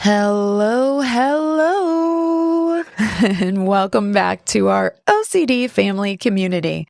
Hello, and welcome back to our OCD Family Community.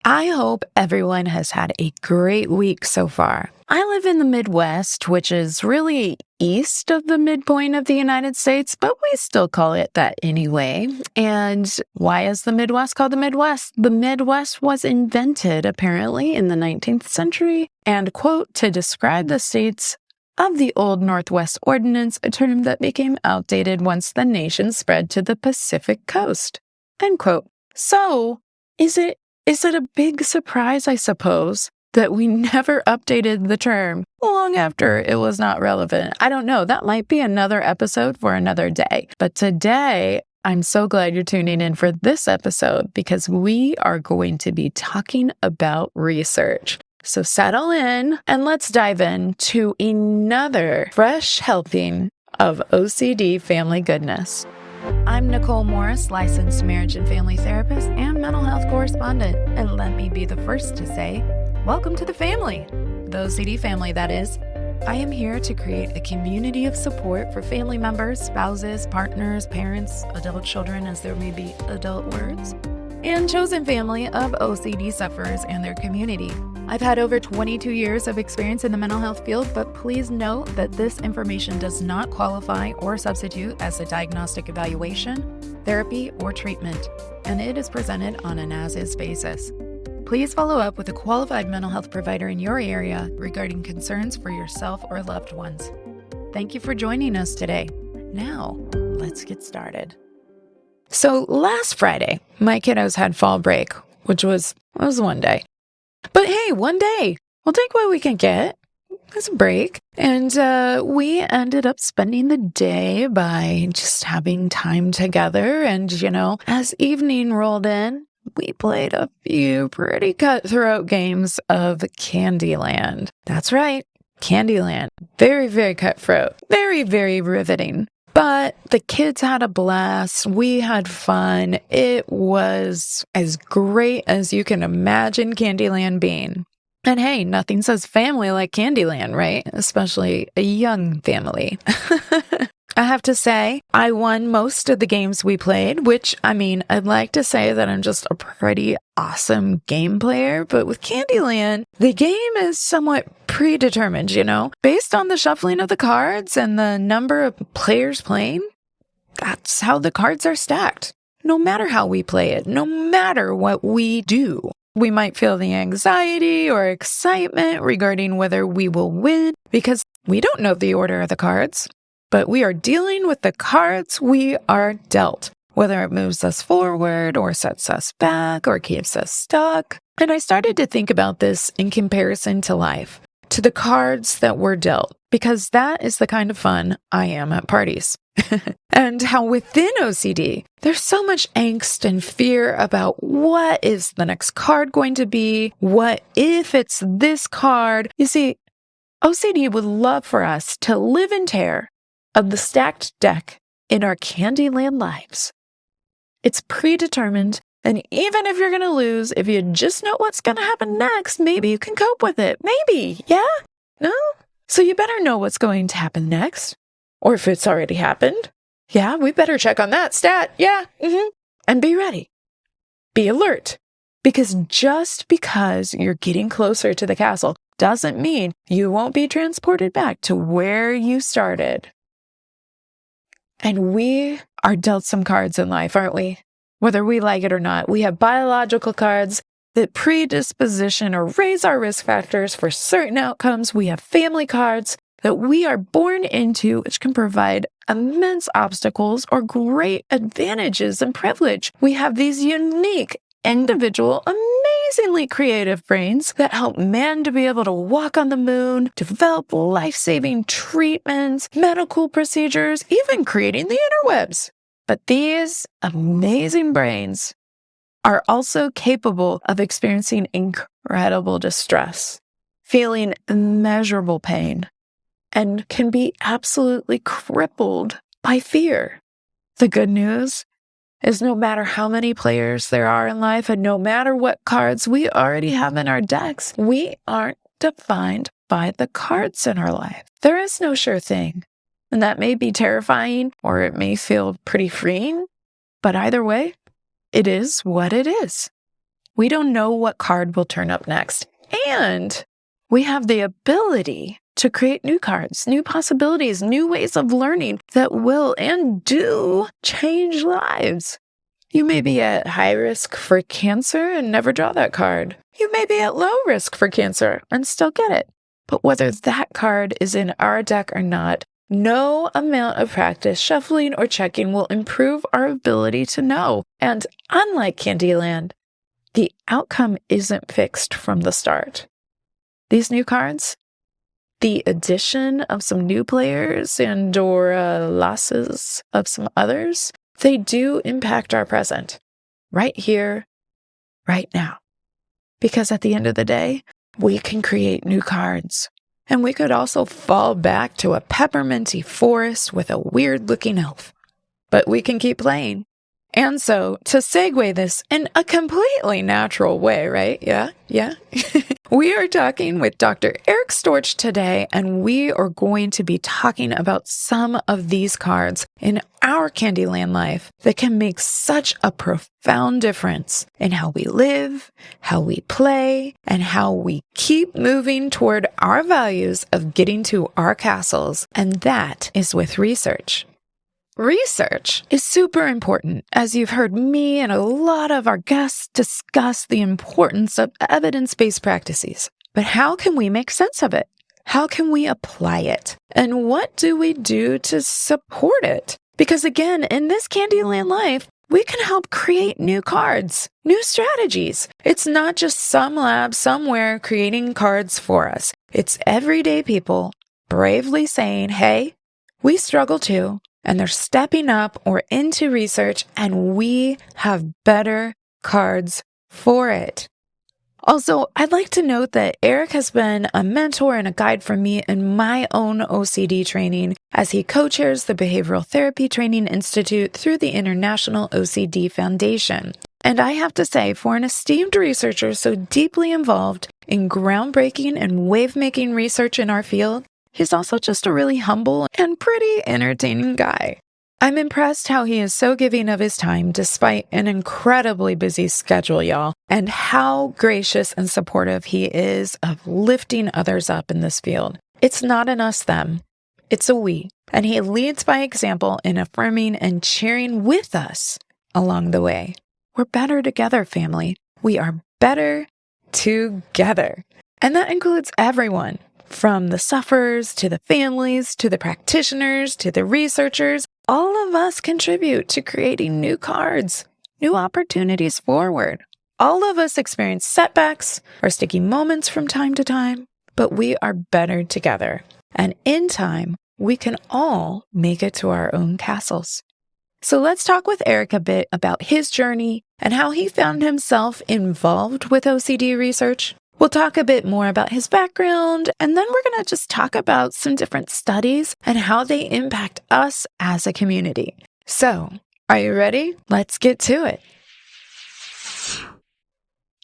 I hope everyone has had a great week so far. I live in the Midwest, which is really east of the midpoint of the United States, but we still call it that anyway. And why is the Midwest called the Midwest? The Midwest was invented, apparently, in the 19th century, and, quote, to describe the states of the Old Northwest Ordinance, a term that became outdated once the nation spread to the Pacific coast, end quote. So, is it a big surprise, I suppose, that we never updated the term long after it was not relevant? I don't know. That might be another episode for another day. But today, I'm so glad you're tuning in for this episode because we are going to be talking about research. So settle in and let's dive into another fresh helping of OCD family goodness. I'm Nicole Morris, licensed marriage and family therapist and mental health correspondent. And let me be the first to say, welcome to the family, the OCD family, that is. I am here to create a community of support for family members, spouses, partners, parents, adult children, as there may be adult words, and chosen family of OCD sufferers and their community. I've had over 22 years of experience in the mental health field, but please note that this information does not qualify or substitute as a diagnostic evaluation, therapy, or treatment, and it is presented on an as-is basis. Please follow up with a qualified mental health provider in your area regarding concerns for yourself or loved ones. Thank you for joining us today. Now, let's get started. So last Friday, my kiddos had fall break, which was one day. But hey, one day, we'll take what we can get. It's a break. And we ended up spending the day by just having time together. And, as evening rolled in, we played a few pretty cutthroat games of Candyland. That's right, Candyland. Very, very cutthroat. Very, very riveting. But the kids had a blast. We had fun. It was as great as you can imagine Candyland being. And hey, nothing says family like Candyland, right? Especially a young family. I have to say, I won most of the games we played, which, I'd like to say that I'm just a pretty awesome game player, but with Candyland, the game is somewhat predetermined, based on the shuffling of the cards and the number of players playing. That's how the cards are stacked. No matter how we play it, no matter what we do. We might feel the anxiety or excitement regarding whether we will win because we don't know the order of the cards. But we are dealing with the cards we are dealt, whether it moves us forward or sets us back or keeps us stuck. And I started to think about this in comparison to life, to the cards that we're dealt, because that is the kind of fun I am at parties. And how within OCD, there's so much angst and fear about what is the next card going to be? What if it's this card? You see, OCD would love for us to live in terror of the stacked deck in our Candyland lives. It's predetermined, and even if you're going to lose, if you just know what's going to happen next, maybe you can cope with it. Maybe, yeah? No? So you better know what's going to happen next. Or if it's already happened. Yeah, we better check on that stat. Yeah, And be ready. Be alert. Because just because you're getting closer to the castle doesn't mean you won't be transported back to where you started. And we are dealt some cards in life, aren't we? Whether we like it or not, we have biological cards that predisposition or raise our risk factors for certain outcomes. We have family cards that we are born into, which can provide immense obstacles or great advantages and privilege. We have these unique, individual, amazingly creative brains that help man to be able to walk on the moon, develop life-saving treatments, medical procedures, even creating the interwebs. But these amazing brains are also capable of experiencing incredible distress, feeling immeasurable pain, and can be absolutely crippled by fear. The good news is no matter how many players there are in life and no matter what cards we already have in our decks, we aren't defined by the cards in our life. There is no sure thing. And that may be terrifying or it may feel pretty freeing, but either way, it is what it is. We don't know what card will turn up next. And we have the ability to create new cards, new possibilities, new ways of learning that will and do change lives. You may be at high risk for cancer and never draw that card. You may be at low risk for cancer and still get it. But whether that card is in our deck or not, no amount of practice, shuffling, or checking will improve our ability to know. And unlike Candyland, the outcome isn't fixed from the start. These new cards, the addition of some new players and or losses of some others, they do impact our present, right here, right now. Because at the end of the day, we can create new cards. And we could also fall back to a pepperminty forest with a weird-looking elf. But we can keep playing. And so, to segue this in a completely natural way, right? Yeah. We are talking with Dr. Eric Storch today, and we are going to be talking about some of these cards in our Candyland life that can make such a profound difference in how we live, how we play, and how we keep moving toward our values of getting to our castles, and that is with research. Research is super important, as you've heard me and a lot of our guests discuss the importance of evidence-based practices. But how can we make sense of it? How can we apply it? And what do we do to support it? Because again, in this Candyland life, we can help create new cards, new strategies. It's not just some lab somewhere creating cards for us. It's everyday people bravely saying, hey, we struggle too. And they're stepping up or into research, and we have better cards for it. Also, I'd like to note that Eric has been a mentor and a guide for me in my own OCD training as he co-chairs the Behavioral Therapy Training Institute through the International OCD Foundation. And I have to say, for an esteemed researcher so deeply involved in groundbreaking and wave-making research in our field, he's also just a really humble and pretty entertaining guy. I'm impressed how he is so giving of his time despite an incredibly busy schedule, y'all, and how gracious and supportive he is of lifting others up in this field. It's not an us-them, it's a we, and he leads by example in affirming and cheering with us along the way. We're better together, family. We are better together. And that includes everyone. From the sufferers, to the families, to the practitioners, to the researchers, all of us contribute to creating new cards, new opportunities forward. All of us experience setbacks or sticky moments from time to time, but we are better together. And in time, we can all make it to our own castles. So let's talk with Eric a bit about his journey and how he found himself involved with OCD research. We'll talk a bit more about his background, and then we're going to just talk about some different studies and how they impact us as a community. So, are you ready? Let's get to it.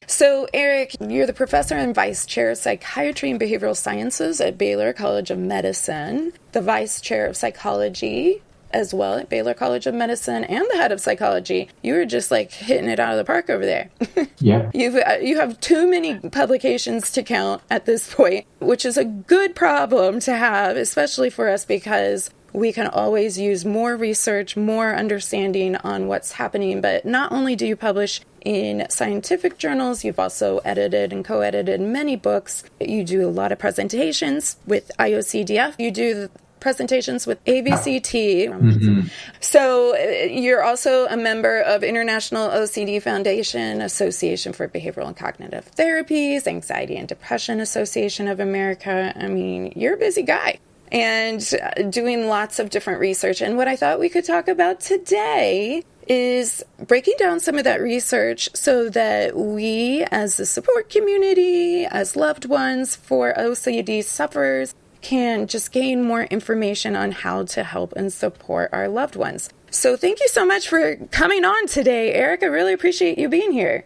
So, Eric, you're the professor and vice chair of psychiatry and behavioral sciences at Baylor College of Medicine, the vice chair of psychology as well at Baylor College of Medicine, and the head of psychology. You were just like hitting it out of the park over there. Yeah. You have too many publications to count at this point, which is a good problem to have, especially for us because we can always use more research, more understanding on what's happening. But not only do you publish in scientific journals, you've also edited and co-edited many books. You do a lot of presentations with IOCDF. You do presentations with ABCT. Mm-hmm. So you're also a member of International OCD Foundation, Association for Behavioral and Cognitive Therapies, Anxiety and Depression Association of America. I mean, you're a busy guy and doing lots of different research. And what I thought we could talk about today is breaking down some of that research so that we, as the support community, as loved ones for OCD sufferers, can just gain more information on how to help and support our loved ones. So thank you so much for coming on today, Eric. I really appreciate you being here.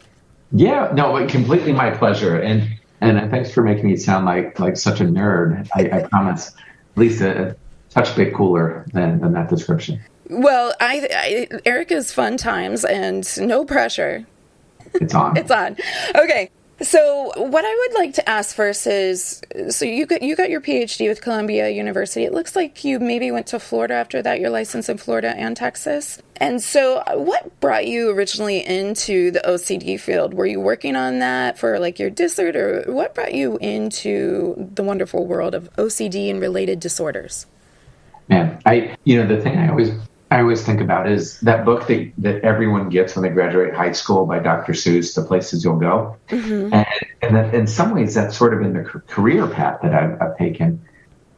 Yeah, no, completely my pleasure. And thanks for making me sound like such a nerd. I promise, at least touch bit cooler than that description. Well, Erica's fun times and no pressure. It's on. It's on. Okay. So what I would like to ask first is, so you got your Ph.D. with Columbia University. It looks like you maybe went to Florida after that, your license in Florida and Texas. And so what brought you originally into the OCD field? Were you working on that for like your dissert, or what brought you into the wonderful world of OCD and related disorders? Man, the thing I always think about is that book that everyone gets when they graduate high school by Dr. Seuss, The Places You'll Go. Mm-hmm. And that in some ways that's sort of in the career path that I've taken.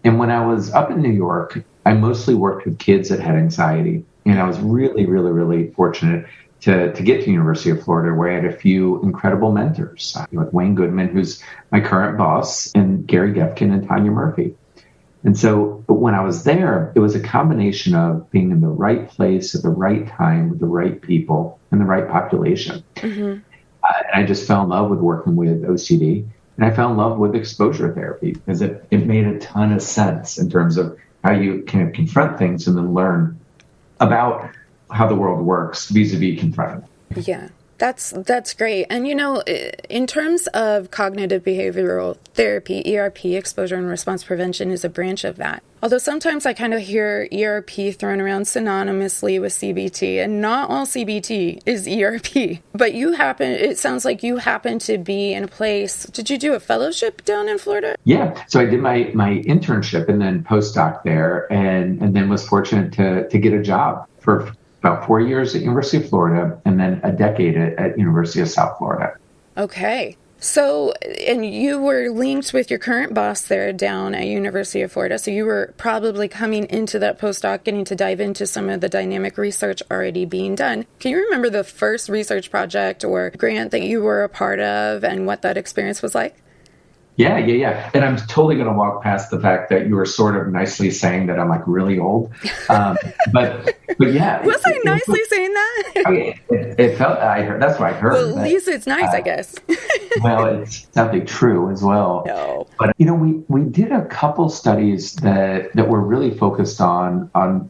And when I was up in New York, I mostly worked with kids that had anxiety. And I was really, really, really fortunate to get to the University of Florida, where I had a few incredible mentors, like Wayne Goodman, who's my current boss, and Gary Gefkin and Tanya Murphy. And so when I was there, it was a combination of being in the right place at the right time with the right people and the right population. Mm-hmm. And I just fell in love with working with OCD, and I fell in love with exposure therapy because it made a ton of sense in terms of how you can confront things and then learn about how the world works vis-a-vis confronting. Yeah. That's great. And, in terms of cognitive behavioral therapy, ERP, exposure and response prevention, is a branch of that. Although sometimes I kind of hear ERP thrown around synonymously with CBT, and not all CBT is ERP. But it sounds like you happen to be in a place. Did you do a fellowship down in Florida? Yeah. So I did my internship and then postdoc there, and then was fortunate to get a job for about 4 years at University of Florida, and then a decade at University of South Florida. Okay. So, and you were linked with your current boss there down at University of Florida. So you were probably coming into that postdoc, getting to dive into some of the dynamic research already being done. Can you remember the first research project or grant that you were a part of and what that experience was like? Yeah. And I'm totally going to walk past the fact that you were sort of nicely saying that I'm like really old. But yeah. Was I nicely saying that? It felt, that's what I heard. Well, at least it's nice, I guess. Well, it's something true as well. No. But, we did a couple studies that were really focused on cognitive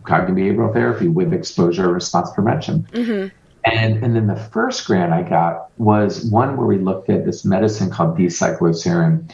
behavioral therapy with exposure response prevention. Mm-hmm. And then the first grant I got was one where we looked at this medicine called D-cycloserine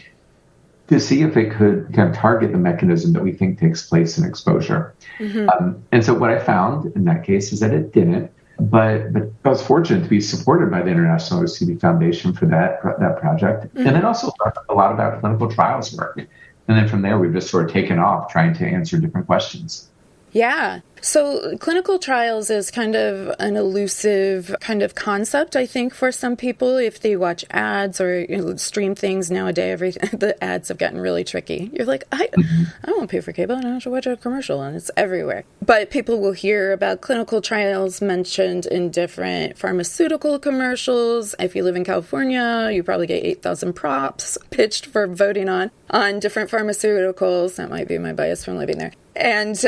to see if it could kind of target the mechanism that we think takes place in exposure. Mm-hmm. And so what I found in that case is that it didn't, but I was fortunate to be supported by the International OCD Foundation for that project. Mm-hmm. And then also learned a lot about clinical trials work. And then from there, we've just sort of taken off trying to answer different questions. Yeah. So clinical trials is kind of an elusive kind of concept, I think, for some people. If they watch ads or stream things nowadays, the ads have gotten really tricky. You're like, I don't want to pay for cable. I don't have to watch a commercial, and it's everywhere. But people will hear about clinical trials mentioned in different pharmaceutical commercials. If you live in California, you probably get 8,000 props pitched for voting on different pharmaceuticals. That might be my bias from living there. And,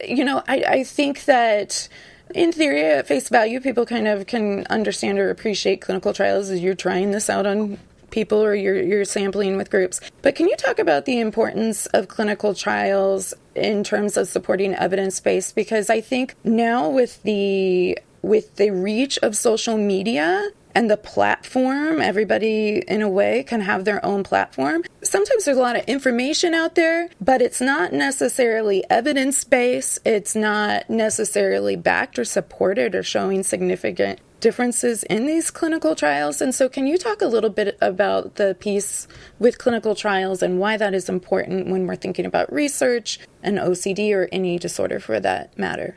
I think that in theory, at face value, people kind of can understand or appreciate clinical trials as you're trying this out on people or you're sampling with groups. But can you talk about the importance of clinical trials in terms of supporting evidence-based? Because I think now with the reach of social media and the platform, everybody in a way can have their own platform. Sometimes there's a lot of information out there, but it's not necessarily evidence-based. It's not necessarily backed or supported or showing significant differences in these clinical trials. And so can you talk a little bit about the piece with clinical trials and why that is important when we're thinking about research and OCD or any disorder for that matter?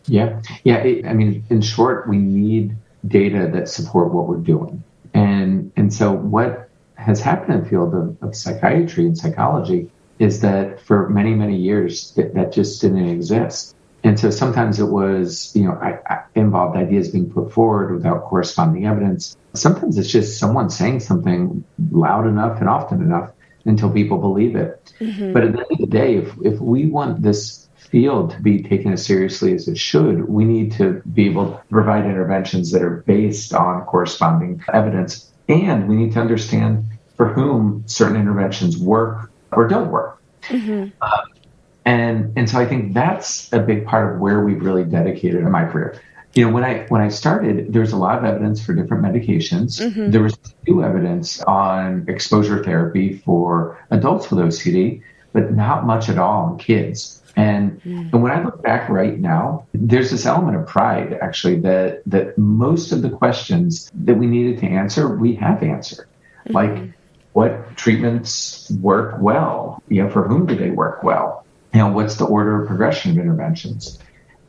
Yeah. In short, we need data that support what we're doing. And so what has happened in the field of psychiatry and psychology is that for many, many years that just didn't exist. And so sometimes it was, involved ideas being put forward without corresponding evidence. Sometimes it's just someone saying something loud enough and often enough until people believe it. Mm-hmm. But at the end of the day, if we want this field to be taken as seriously as it should, we need to be able to provide interventions that are based on corresponding evidence. And we need to understand for whom certain interventions work or don't work. Mm-hmm. And so I think that's a big part of where we've really dedicated in my career. When I started, there was a lot of evidence for different medications. Mm-hmm. There was new evidence on exposure therapy for adults with OCD, but not much at all on kids. And when I look back right now, there's this element of pride, actually, that most of the questions that we needed to answer, we have answered. Mm-hmm. Like, what treatments work well? For whom do they work well? What's the order of progression of interventions?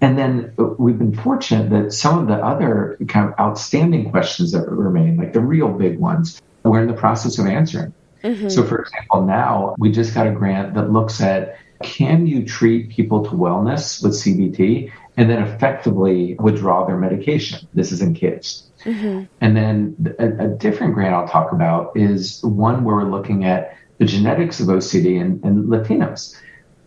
And then we've been fortunate that some of the other kind of outstanding questions that remain, like the real big ones, we're in the process of answering. Mm-hmm. So, for example, now we just got a grant that looks at, can you treat people to wellness with CBT and then effectively withdraw their medication? This is in kids. Mm-hmm. And then a different grant I'll talk about is one where we're looking at the genetics of OCD and Latinos.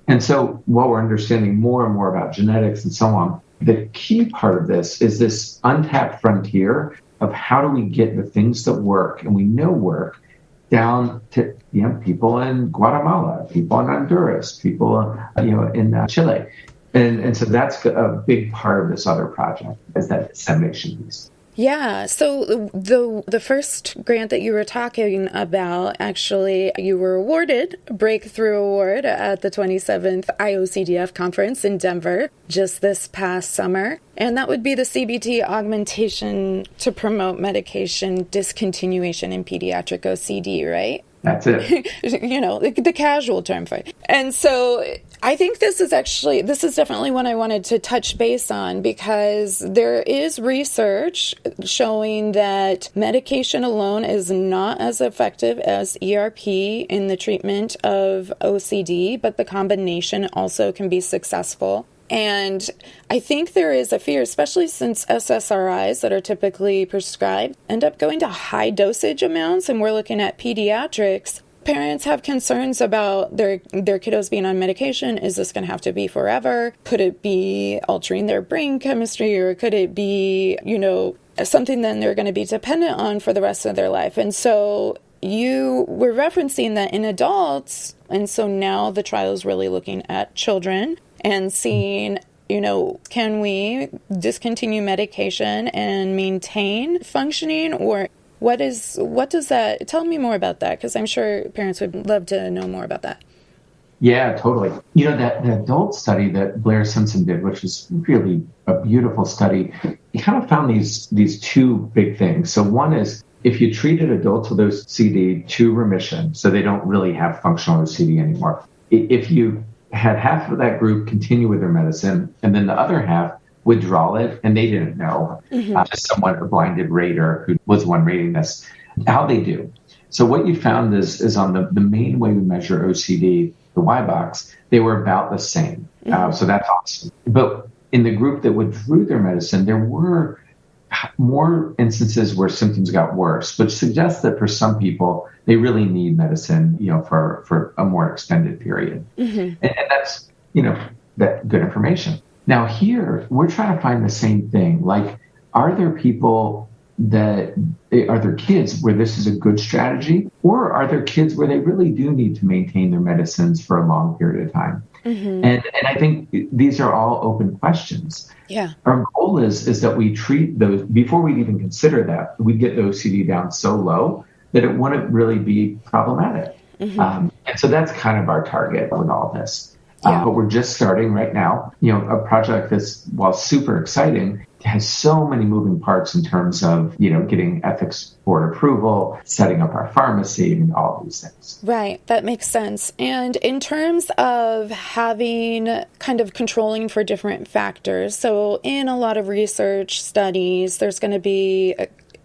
And so while we're understanding more and more about genetics and so on, the key part of this is this untapped frontier of how do we get the things that work and we know work down to people in Guatemala, people in Honduras, people in Chile. And so that's a big part of this other project, is that dissemination piece. Yeah. So the first grant that you were talking about, actually, you were awarded a Breakthrough Award at the 27th IOCDF conference in Denver just this past summer. And that would be the CBT augmentation to promote medication discontinuation in pediatric OCD, right? That's it. The casual term for it. And so I think this is definitely one I wanted to touch base on, because there is research showing that medication alone is not as effective as ERP in the treatment of OCD, but the combination also can be successful. And I think there is a fear, especially since SSRIs that are typically prescribed end up going to high dosage amounts, and we're looking at pediatrics. Parents have concerns about their kiddos being on medication. Is this going to have to be forever? Could it be altering their brain chemistry, or could it be, something then they're going to be dependent on for the rest of their life? And so you were referencing that in adults, and so now the trial is really looking at children and seeing, can we discontinue medication and maintain functioning, or what does that, tell me more about that, because I'm sure parents would love to know more about that. Yeah, totally. That the adult study that Blair Simpson did, which is really a beautiful study, he kind of found these two big things. So one is, if you treated adults with OCD to remission, so they don't really have functional OCD anymore, if you had half of that group continue with their medicine and then the other half withdraw it, and they didn't know, just someone, a blinded rater who was one rating this, how they do. So what you found is on the main way we measure OCD, the Y box, they were about the same. So that's awesome. But in the group that withdrew their medicine, there were more instances where symptoms got worse, which suggests that for some people, they really need medicine, for a more extended period. Mm-hmm. And that's, that good information. Now here, we're trying to find the same thing. Like, are there kids where this is a good strategy, or are there kids where they really do need to maintain their medicines for a long period of time? Mm-hmm. And I think these are all open questions. Yeah. Our goal is that we treat those, before we even consider that, we get the OCD down so low that it wouldn't really be problematic. Mm-hmm. And so that's kind of our target with all this. Yeah. But we're just starting right now. A project that's, while super exciting, has so many moving parts in terms of, getting ethics board approval, setting up our pharmacy, and all these things. Right. That makes sense. And in terms of having kind of controlling for different factors, so in a lot of research studies, there's going to be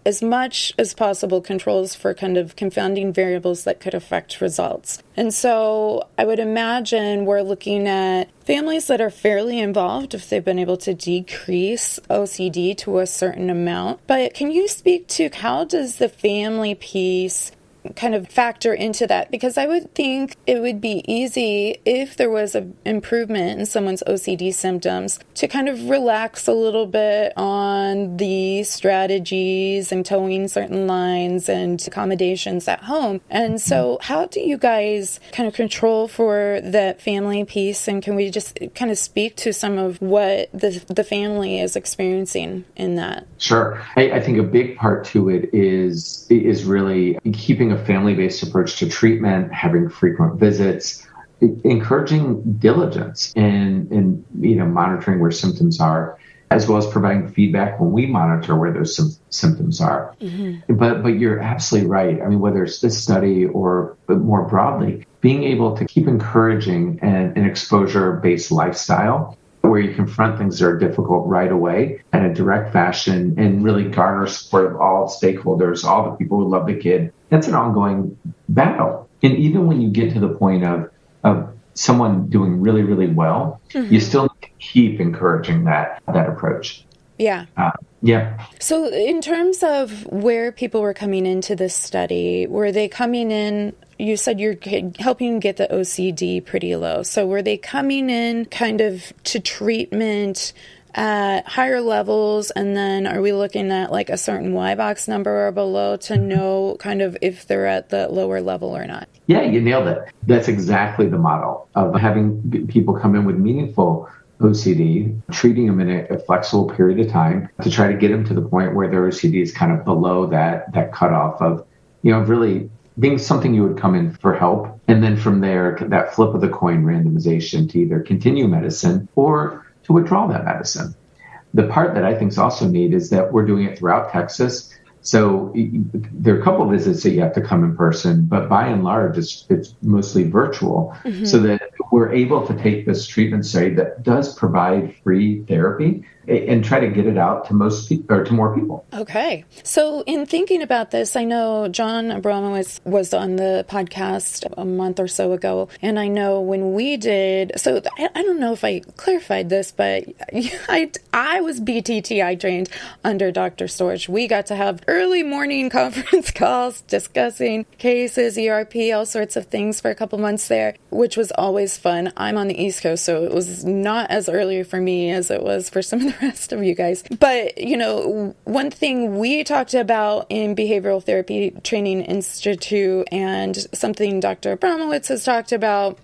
as much as possible controls for kind of confounding variables that could affect results. And so I would imagine we're looking at families that are fairly involved if they've been able to decrease OCD to a certain amount. But can you speak to how does the family piece kind of factor into that? Because I would think it would be easy if there was an improvement in someone's OCD symptoms to kind of relax a little bit on the strategies and towing certain lines and accommodations at home. And so how do you guys kind of control for that family piece? And can we just kind of speak to some of what the family is experiencing in that? Sure. I think a big part to it is really keeping a family-based approach to treatment, having frequent visits, encouraging diligence in monitoring where symptoms are, as well as providing feedback when we monitor where those symptoms are. Mm-hmm. But you're absolutely right. I mean, whether it's this study or more broadly, being able to keep encouraging an exposure-based lifestyle where you confront things that are difficult right away in a direct fashion and really garner support of all stakeholders, all the people who love the kid. That's an ongoing battle. And even when you get to the point of someone doing really, really well, mm-hmm. you still need to keep encouraging that approach. Yeah. Yeah. So in terms of where people were coming into this study, were they coming in, you said you're helping get the OCD pretty low. So were they coming in kind of to treatment at higher levels, and then are we looking at like a certain Y-box number or below to know kind of if they're at the lower level or not? Yeah, you nailed it. That's exactly the model of having people come in with meaningful OCD, treating them in a flexible period of time to try to get them to the point where their OCD is kind of below that cutoff of, really being something you would come in for help. And then from there, that flip of the coin randomization to either continue medicine or to withdraw that medicine. The part that I think is also neat is that we're doing it throughout Texas. So there are a couple of visits that you have to come in person, but by and large, it's mostly virtual, mm-hmm. so that we're able to take this treatment study that does provide free therapy and try to get it out to to more people. Okay. So in thinking about this, I know John Abramowitz was on the podcast a month or so ago, and I know when we did, so I don't know if I clarified this, but I was BTTI trained under Dr. Storch. We got to have early morning conference calls discussing cases, ERP, all sorts of things for a couple months there, which was always fun. I'm on the East Coast, so it was not as early for me as it was for some of the rest of you guys. But, one thing we talked about in Behavioral Therapy Training Institute, and something Dr. Abramowitz has talked about,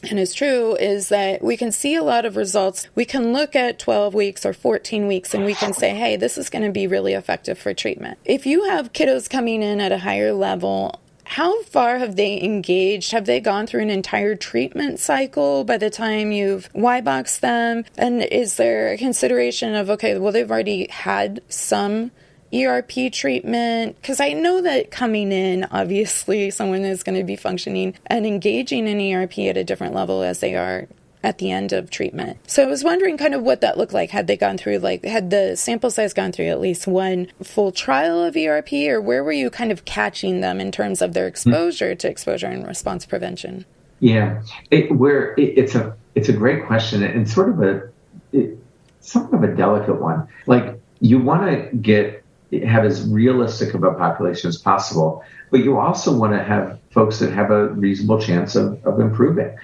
and is true, is that we can see a lot of results. We can look at 12 weeks or 14 weeks and we can say, hey, this is going to be really effective for treatment. If you have kiddos coming in at a higher level, how far have they engaged? Have they gone through an entire treatment cycle by the time you've Y-boxed them? And is there a consideration of, okay, well, they've already had some ERP treatment? Because I know that coming in, obviously, someone is going to be functioning and engaging in ERP at a different level as they are at the end of treatment. So I was wondering kind of what that looked like. Had they gone through, had the sample size gone through at least one full trial of ERP, or where were you kind of catching them in terms of their exposure to exposure and response prevention? Yeah, it's a great question and sort of a delicate one. Like, you want to have as realistic of a population as possible, but you also want to have folks that have a reasonable chance of improving.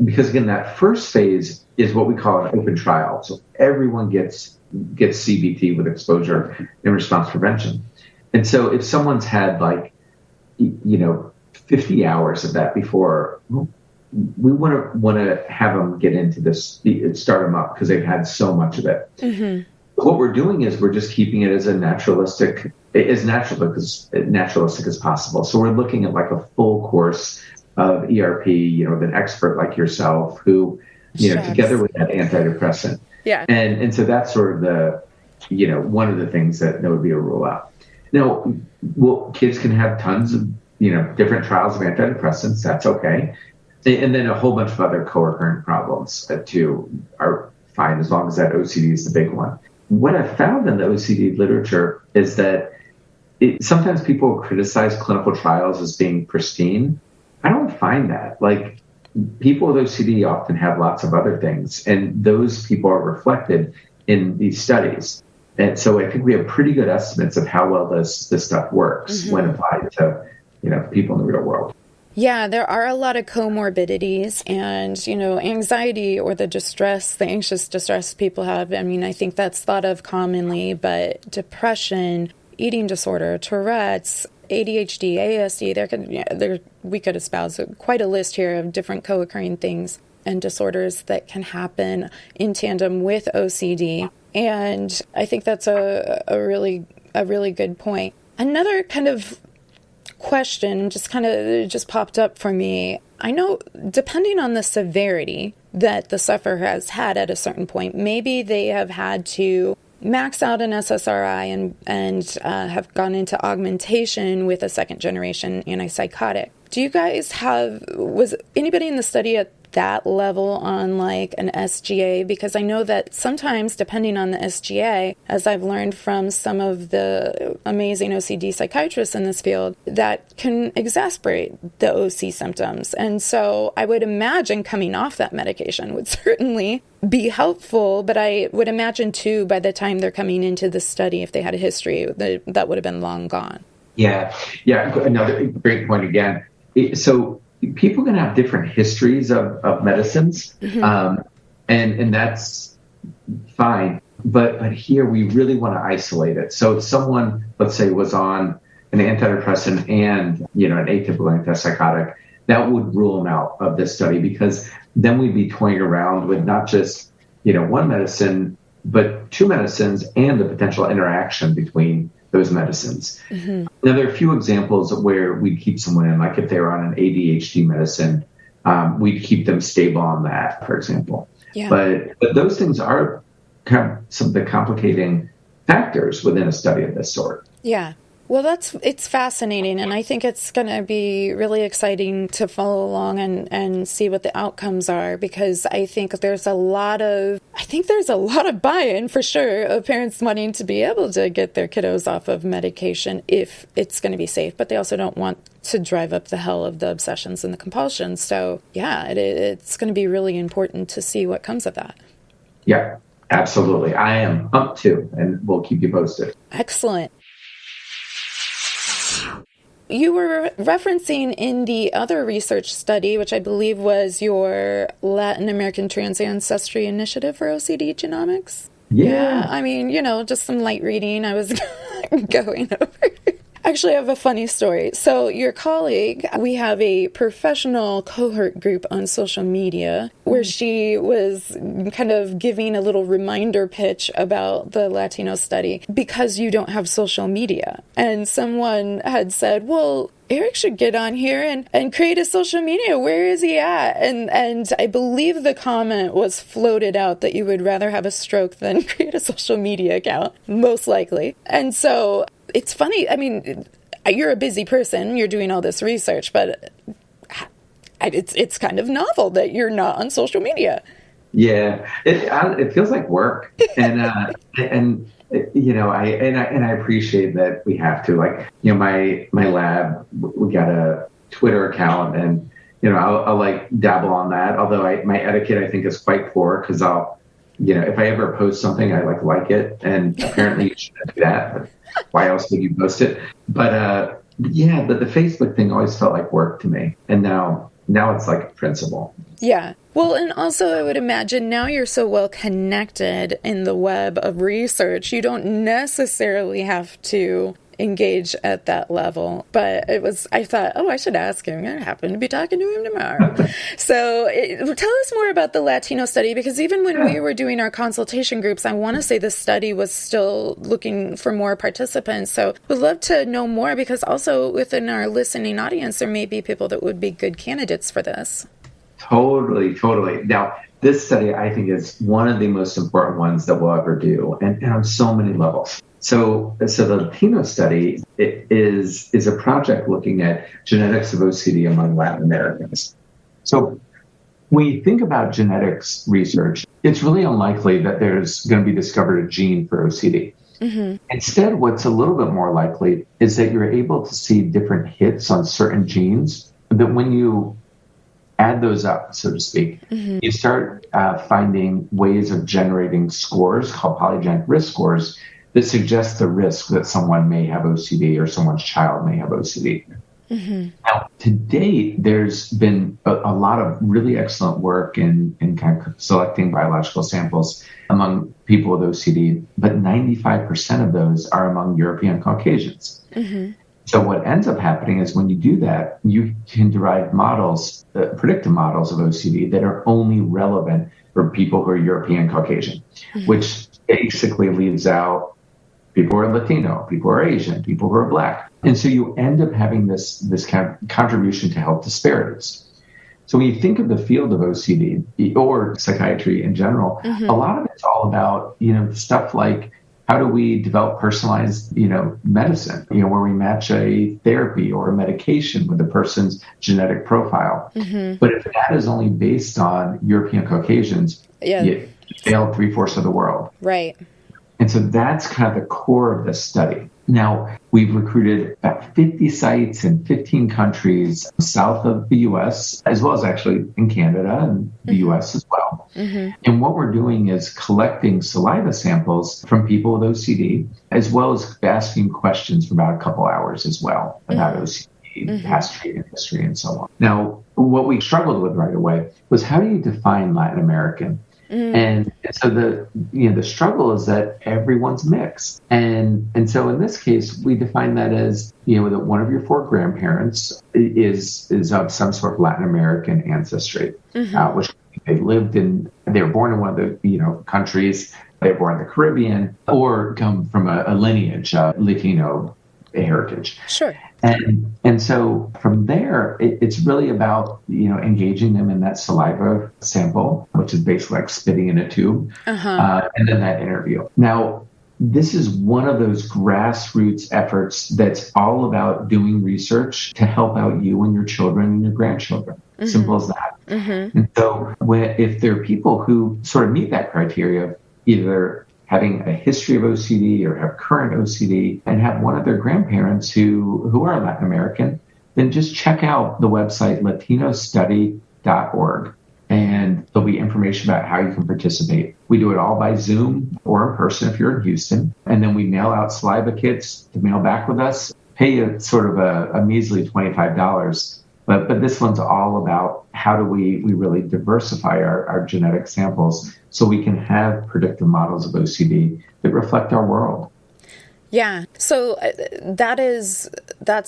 Because again, that first phase is what we call an open trial. So everyone gets CBT with exposure and response prevention. And so if someone's had 50 hours of that before, we want to have them get into this, start them up because they've had so much of it. Mm-hmm. What we're doing is we're just keeping it as naturalistic as possible. So we're looking at a full course of ERP, with an expert like yourself who, together with that antidepressant. Yeah. And so that's sort of the, one of the things that would be a rule out. Now, kids can have tons of, different trials of antidepressants. That's okay. And then a whole bunch of other co-occurring problems too are fine, as long as that OCD is the big one. What I've found in the OCD literature is that sometimes people criticize clinical trials as being pristine. I don't find that. People with OCD often have lots of other things, and those people are reflected in these studies. And so I think we have pretty good estimates of how well this stuff works, mm-hmm. when applied to people in the real world. Yeah, there are a lot of comorbidities and, anxiety or the anxious distress people have. I mean, I think that's thought of commonly, but depression, eating disorder, Tourette's, ADHD, ASD, we could espouse quite a list here of different co-occurring things and disorders that can happen in tandem with OCD. And I think that's a really good point. Another kind of question just popped up for me. I know depending on the severity that the sufferer has had at a certain point, maybe they have had to max out an SSRI and have gone into augmentation with a second generation antipsychotic. Do you guys was anybody in the study at that level on like an SGA? Because I know that sometimes, depending on the SGA, as I've learned from some of the amazing OCD psychiatrists in this field, that can exacerbate the OC symptoms. And so I would imagine coming off that medication would certainly be helpful, but I would imagine too, by the time they're coming into the study, if they had a history, that would have been long gone. Yeah. Another great point again. So people can have different histories of medicines, and that's fine. But here we really want to isolate it. So if someone, let's say, was on an antidepressant and an atypical antipsychotic, that would rule them out of this study, because then we'd be toying around with not just one medicine, but two medicines and the potential interaction between those medicines. Now, there are a few examples of where we'd keep someone in, like if they were on an ADHD medicine, we'd keep them stable on that, for example. Yeah. But those things are kind of some of the complicating factors within a study of this sort. Yeah. Well, it's fascinating, and I think it's going to be really exciting to follow along and see what the outcomes are, because I think there's a lot of buy-in for sure of parents wanting to be able to get their kiddos off of medication if it's going to be safe, but they also don't want to drive up the hell of the obsessions and the compulsions. So yeah, it's going to be really important to see what comes of that. Yeah, absolutely. I am up to, and we'll keep you posted. Excellent. You were referencing in the other research study, which I believe was your Latin American Trans Ancestry Initiative for OCD Genomics. Yeah. I mean, just some light reading I was going over. Actually, I have a funny story. So your colleague, we have a professional cohort group on social media where she was kind of giving a little reminder pitch about the Latino study because you don't have social media. And someone had said, well, Eric should get on here and create a social media. Where is he at? And I believe the comment was floated out that you would rather have a stroke than create a social media account, most likely. And so it's funny. I mean, you're a busy person. You're doing all this research, but it's kind of novel that you're not on social media. Yeah, it feels like work, and I appreciate that we have to. Like, my lab, we got a Twitter account, and I'll like dabble on that. Although my etiquette, I think, is quite poor, because I'll, if I ever post something, I like it, and apparently you shouldn't do that. But why else would you post it? But the Facebook thing always felt like work to me, and now it's like a principle. Yeah. Well, and also I would imagine now you're so well connected in the web of research, you don't necessarily have to engage at that level. But I thought, I should ask him. I happen to be talking to him tomorrow. So tell us more about the Latino study, because even when we were doing our consultation groups, I want to say the study was still looking for more participants. So we'd love to know more, because also within our listening audience, there may be people that would be good candidates for this. Totally. Now, this study, I think, is one of the most important ones that we'll ever do, and on so many levels. So the Latino study is a project looking at genetics of OCD among Latin Americans. So when you think about genetics research, it's really unlikely that there's going to be discovered a gene for OCD. Mm-hmm. Instead, what's a little bit more likely is that you're able to see different hits on certain genes, that when you add those up, so to speak, you start finding ways of generating scores called polygenic risk scores that suggest the risk that someone may have OCD or someone's child may have OCD. Now, to date, there's been a lot of really excellent work in kind of selecting biological samples among people with OCD, but 95% of those are among European Caucasians. So what ends up happening is when you do that, you can derive models, predictive models of OCD that are only relevant for people who are European Caucasian, which basically leaves out people who are Latino, people who are Asian, people who are Black. And so you end up having this kind of contribution to health disparities. So when you think of the field of OCD or psychiatry in general, a lot of it's all about, stuff like how do we develop personalized, medicine, where we match a therapy or a medication with a person's genetic profile. But if that is only based on European Caucasians, you failed 3/4 of the world. Right. And so that's kind of the core of this study. Now, we've recruited about 50 sites in 15 countries south of the U.S., as well as actually in Canada and the U.S. as well. And what we're doing is collecting saliva samples from people with OCD, as well as asking questions for about a couple hours as well about OCD, past treatment history, and so on. Now, what we struggled with right away was how do you define Latin American? And so the struggle is that everyone's mixed. And so in this case, we define that as, that one of your 4 grandparents is of some sort of Latin American ancestry, which they were born in one of the, countries, they were born in the Caribbean, or come from a lineage, Latino heritage. Sure. And so from there, it's really about, engaging them in that saliva sample, which is basically like spitting in a tube, and then that interview. Now, this is one of those grassroots efforts that's all about doing research to help out you and your children and your grandchildren. Simple as that. And so if there are people who sort of meet that criteria, either having a history of OCD or have current OCD and have one of their grandparents who are Latin American, then just check out the website latinostudy.org. And there'll be information about how you can participate. We do it all by Zoom or in person if you're in Houston. And then we mail out saliva kits to mail back with us, pay you sort of a measly $25. But this one's all about how do we really diversify our genetic samples so we can have predictive models of OCD that reflect our world. Yeah. So that's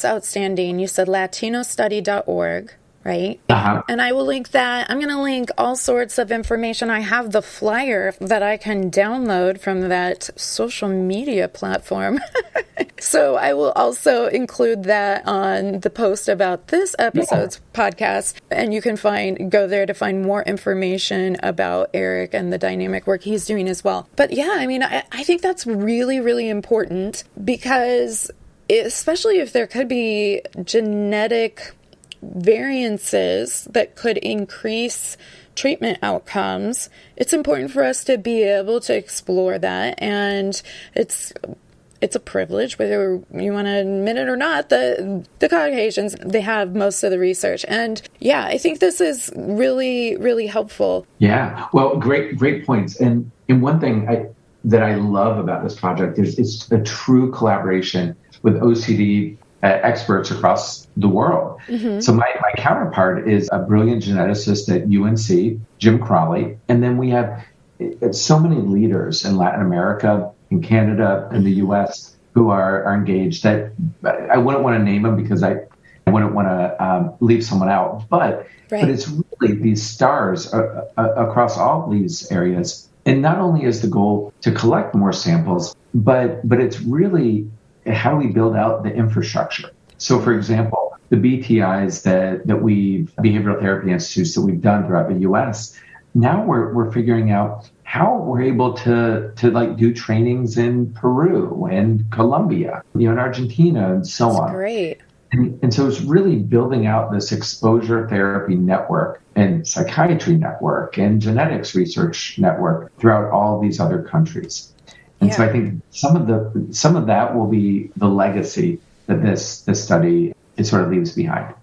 outstanding. You said latinostudy.org, right? And I will link that. I'm going to link all sorts of information. I have the flyer that I can download from that social media platform. So I will also include that on the post about this episode's podcast. And you can go there to find more information about Eric and the dynamic work he's doing as well. But yeah, I mean, I think that's really, really important because especially if there could be genetic variances that could increase treatment outcomes, it's important for us to be able to explore that. And it's a privilege, whether you want to admit it or not. The Caucasians, they have most of the research. And yeah, I think this is really, really helpful. Yeah, well, great points. And one thing that I love about this project is it's a true collaboration with OCD experts across the world. So my counterpart is a brilliant geneticist at UNC, Jim Crawley. And then we have so many leaders in Latin America, in Canada, in the U.S. who are engaged that I wouldn't want to name them because I wouldn't want to leave someone out. But it's really these stars across all these areas. And not only is the goal to collect more samples, but it's really how do we build out the infrastructure? So, for example, the BTIs behavioral therapy institutes that we've done throughout the U.S., now we're figuring out how we're able to do trainings in Peru and Colombia, in Argentina and so on. Great. And so it's really building out this exposure therapy network and psychiatry network and genetics research network throughout all these other countries. And so I think some of that will be the legacy that this study it sort of leaves behind.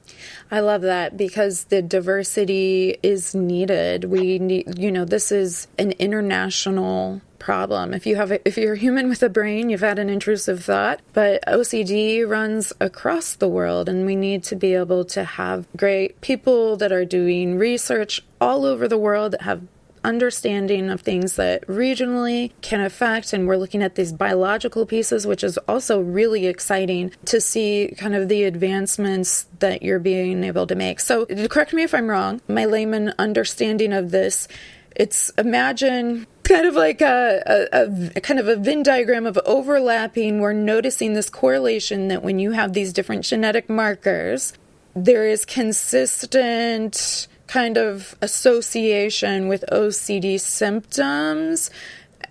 I love that because the diversity is needed. We need, this is an international problem. If you're a human with a brain, you've had an intrusive thought, but OCD runs across the world, and we need to be able to have great people that are doing research all over the world that have understanding of things that regionally can affect, and we're looking at these biological pieces, which is also really exciting to see kind of the advancements that you're being able to make. So correct me if I'm wrong, my layman understanding of this, it's imagine kind of like a kind of a Venn diagram of overlapping. We're noticing this correlation that when you have these different genetic markers, there is consistent kind of association with OCD symptoms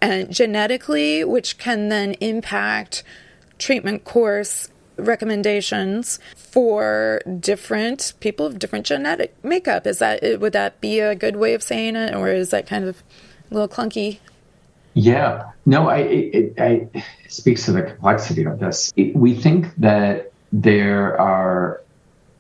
and genetically, which can then impact treatment course recommendations for different people of different genetic makeup. Would that be a good way of saying it, or is that kind of a little clunky? Yeah, no, it speaks to the complexity of this. We think that there are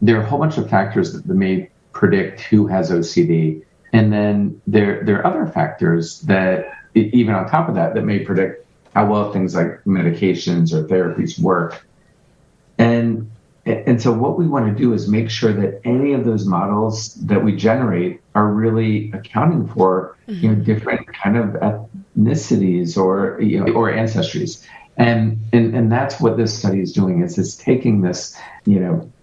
a whole bunch of factors that may predict who has OCD. And then there are other factors that, even on top of that, that may predict how well things like medications or therapies work. And so what we want to do is make sure that any of those models that we generate are really accounting for, different kind of ethnicities or ancestries. And that's what this study is doing, is it's taking this,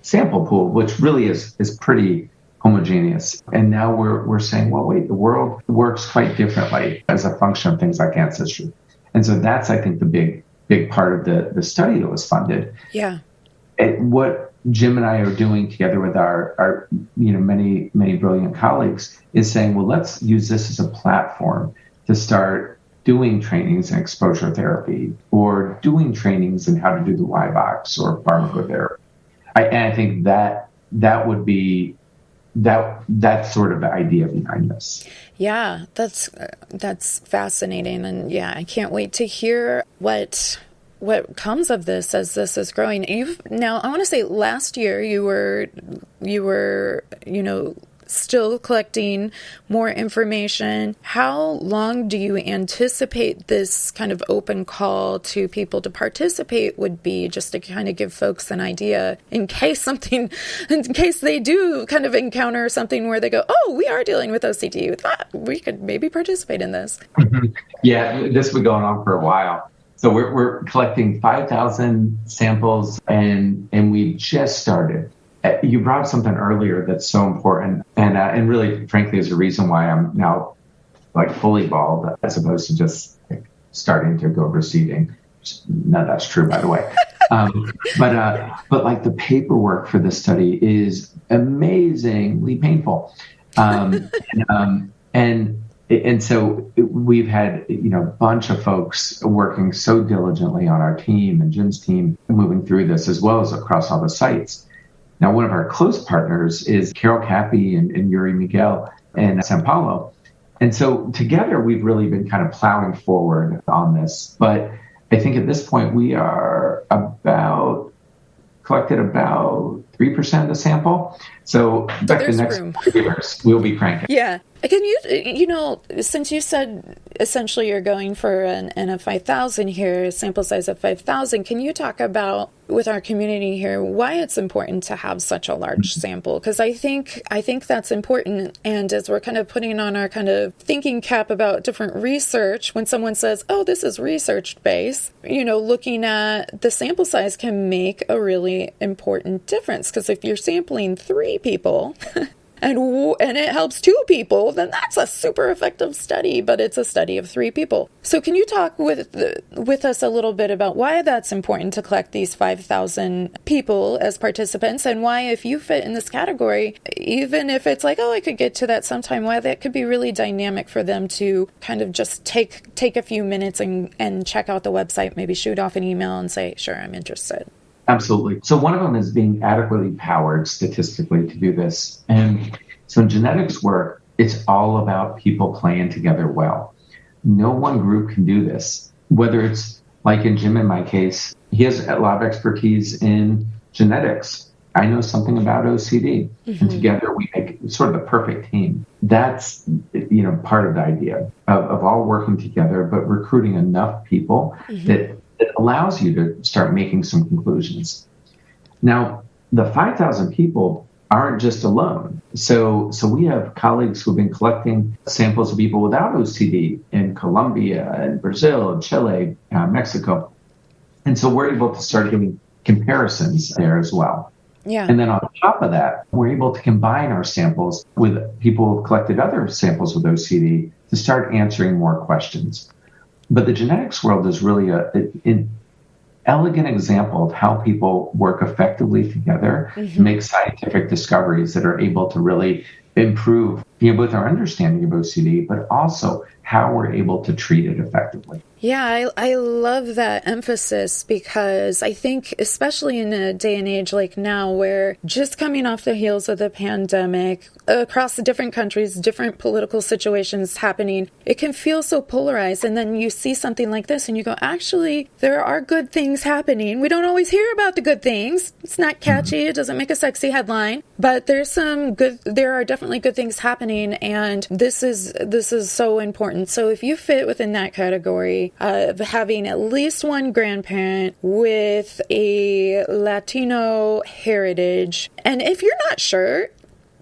sample pool, which really is pretty homogeneous. And now we're saying, well, wait, the world works quite differently as a function of things like ancestry. And so that's, I think, the big part of the study that was funded. Yeah. And what Jim and I are doing together with our many brilliant colleagues is saying, well, let's use this as a platform to start doing trainings in exposure therapy, or doing trainings in how to do the Y box or pharmacotherapy. And I think that would be that's sort of the idea behind this. Yeah, that's fascinating, and yeah, I can't wait to hear what comes of this as this is growing. Now, I want to say last year you were still collecting more information. How long do you anticipate this kind of open call to people to participate would be, just to kind of give folks an idea in case they do kind of encounter something where they go, oh, we are dealing with OCD. We could maybe participate in this. Yeah, this has been going on for a while. So we're collecting 5,000 samples, and we just started. You brought up something earlier that's so important, and really, frankly, is a reason why I'm now like fully bald as opposed to just starting to go receding. None of that's true, by the way. But like the paperwork for this study is amazingly painful, and so we've had a bunch of folks working so diligently on our team and Jim's team moving through this, as well as across all the sites. Now, one of our close partners is Carol Cappy and Yuri Miguel in Sao Paulo. And so together, we've really been kind of plowing forward on this. But I think at this point, we are collected about 3% of the sample. So back the next 3 years, we'll be cranking. Yeah. Can you, since you said essentially you're going for an N of 5,000 here, sample size of 5,000, can you talk about, with our community here, why it's important to have such a large sample? Because I think that's important. And as we're kind of putting on our kind of thinking cap about different research, when someone says, oh, this is research-based, looking at the sample size can make a really important difference. Because if you're sampling 3 people and it helps 2 people, then that's a super effective study, but it's a study of 3 people. So can you talk with us a little bit about why that's important to collect these 5,000 people as participants, and why, if you fit in this category, even if it's like, oh, I could get to that sometime, why that could be really dynamic for them to kind of just take a few minutes and check out the website, maybe shoot off an email and say, sure, I'm interested. Absolutely. So one of them is being adequately powered statistically to do this. And so in genetics work, it's all about people playing together well. No one group can do this. Whether it's like in Jim, in my case, he has a lot of expertise in genetics. I know something about OCD, and together we make sort of the perfect team. That's, part of the idea of all working together, but recruiting enough people that it allows you to start making some conclusions. Now, the 5,000 people aren't just alone. So we have colleagues who've been collecting samples of people without OCD in Colombia and Brazil and Chile, Mexico. And so we're able to start getting comparisons there as well. Yeah. And then on top of that, we're able to combine our samples with people who've collected other samples with OCD to start answering more questions. But the genetics world is really an elegant example of how people work effectively together to make scientific discoveries that are able to really improve both our understanding of OCD, but also how we're able to treat it effectively. Yeah, I love that emphasis because I think, especially in a day and age like now, where just coming off the heels of the pandemic, across the different countries, different political situations happening, it can feel so polarized. And then you see something like this and you go, actually, there are good things happening. We don't always hear about the good things. It's not catchy. It doesn't make a sexy headline, but there are definitely good things happening. And this is so important. So if you fit within that category of having at least one grandparent with a Latino heritage, and if you're not sure,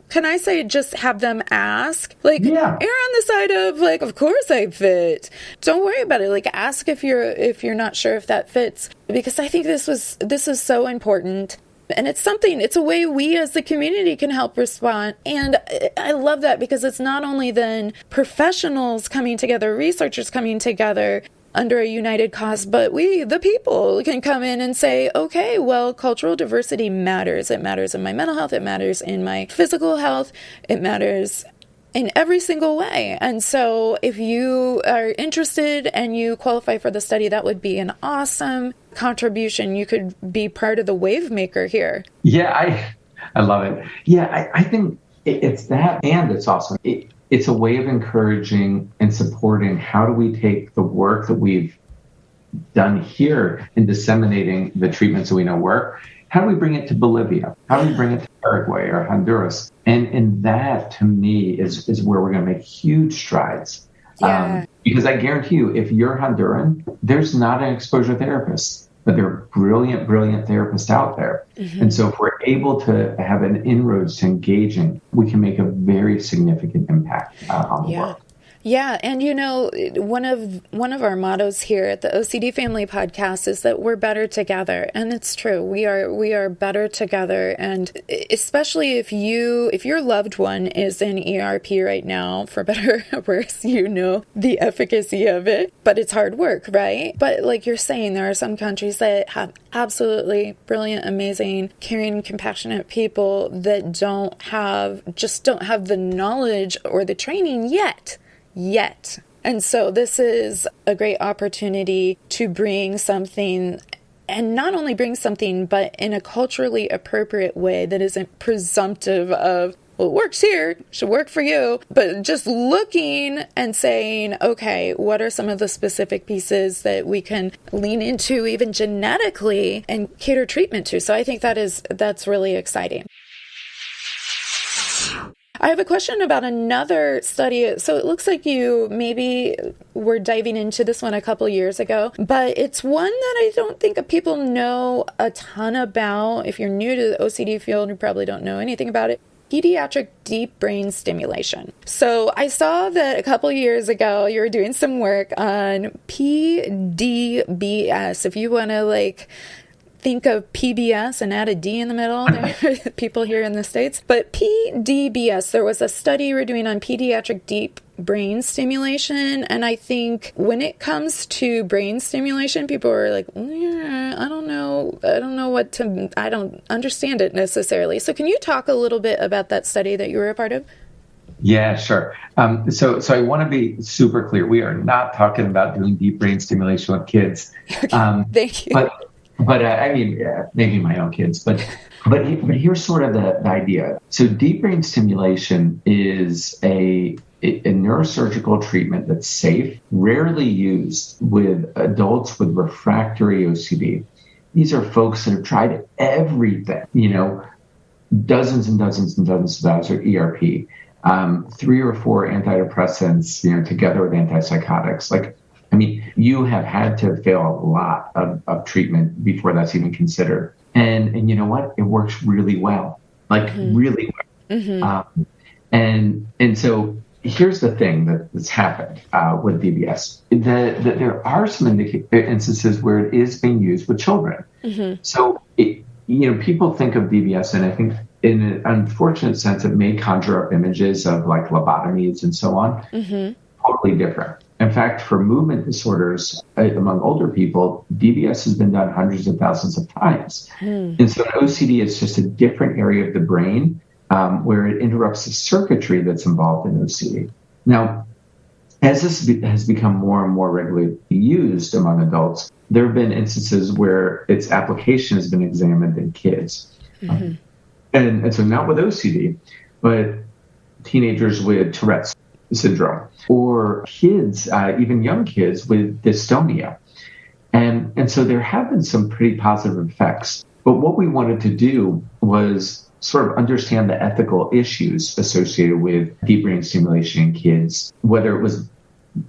can I say just have them ask? Err on the side of of course I fit. Don't worry about it. Ask if you're not sure if that fits, because I think this is so important. And it's a way we as the community can help respond. And I love that because it's not only then professionals coming together, researchers coming together under a united cause, but we, the people, can come in and say, okay, well, cultural diversity matters. It matters in my mental health. It matters in my physical health. It matters in every single way. And so if you are interested and you qualify for the study, that would be an awesome contribution. You could be part of the wave maker here. Yeah, I love it. Yeah, I think it's that, and it's awesome. It's a way of encouraging and supporting how do we take the work that we've done here in disseminating the treatments that we know work. How do we bring it to Bolivia? How do we bring it to Paraguay or Honduras? And that, to me, is where we're going to make huge strides. Yeah. Because I guarantee you, if you're Honduran, there's not an exposure therapist, but there are brilliant, brilliant therapists out there. And so if we're able to have an inroads to engaging, we can make a very significant impact on the work. Yeah, and one of our mottos here at the OCD Family Podcast is that we're better together, and it's true. We are better together, and especially if your loved one is in ERP right now, for better or worse, the efficacy of it, but it's hard work, right? But like you're saying, there are some countries that have absolutely brilliant, amazing, caring, compassionate people that don't have the knowledge or the training yet. And so this is a great opportunity to bring something, and not only bring something, but in a culturally appropriate way that isn't presumptive of, well, it works here, should work for you, but just looking and saying, okay, what are some of the specific pieces that we can lean into even genetically and cater treatment to? So I think that's really exciting. I have a question about another study. So it looks like you maybe were diving into this one a couple years ago, but it's one that I don't think people know a ton about. If you're new to the OCD field, you probably don't know anything about it. Pediatric deep brain stimulation. So I saw that a couple years ago you were doing some work on PDBS. If you want to think of PBS and add a D in the middle, people here in the States. But PDBS, there was a study you were doing on pediatric deep brain stimulation. And I think when it comes to brain stimulation, people are like, I don't know I don't understand it necessarily. So can you talk a little bit about that study that you were a part of? Yeah, sure. So I want to be super clear. We are not talking about doing deep brain stimulation with kids. Okay, thank you. But maybe my own kids. But here's sort of the idea. So deep brain stimulation is a neurosurgical treatment that's safe, rarely used with adults with refractory OCD. These are folks that have tried everything, dozens and dozens and dozens of hours of ERP, 3 or 4 antidepressants, together with antipsychotics. Like, I mean, you have had to fail a lot of treatment before that's even considered. And you know what? It works really well, like really well. Mm-hmm. And so here's the thing that's happened with DBS. That there are some instances where it is being used with children. Mm-hmm. So, people think of DBS, and I think in an unfortunate sense, it may conjure up images of like lobotomies and so on. Mm-hmm. Totally different. In fact, for movement disorders among older people, DBS has been done hundreds of thousands of times. And so OCD is just a different area of the brain where it interrupts the circuitry that's involved in OCD. Now, as this has become more and more regularly used among adults, there have been instances where its application has been examined in kids. Mm-hmm. And so not with OCD, but teenagers with Tourette's syndrome, or kids, even young kids with dystonia. And so there have been some pretty positive effects. But what we wanted to do was sort of understand the ethical issues associated with deep brain stimulation in kids, whether it was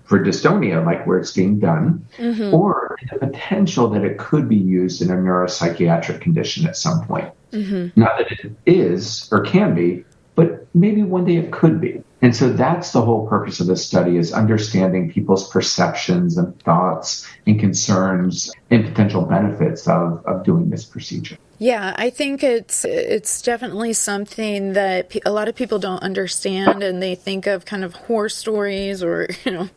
for dystonia, like where it's being done, or the potential that it could be used in a neuropsychiatric condition at some point. Not that it is or can be, but maybe one day it could be. And so that's the whole purpose of this study, is understanding people's perceptions and thoughts and concerns and potential benefits of doing this procedure. Yeah, I think it's definitely something that a lot of people don't understand, and they think of kind of horror stories or,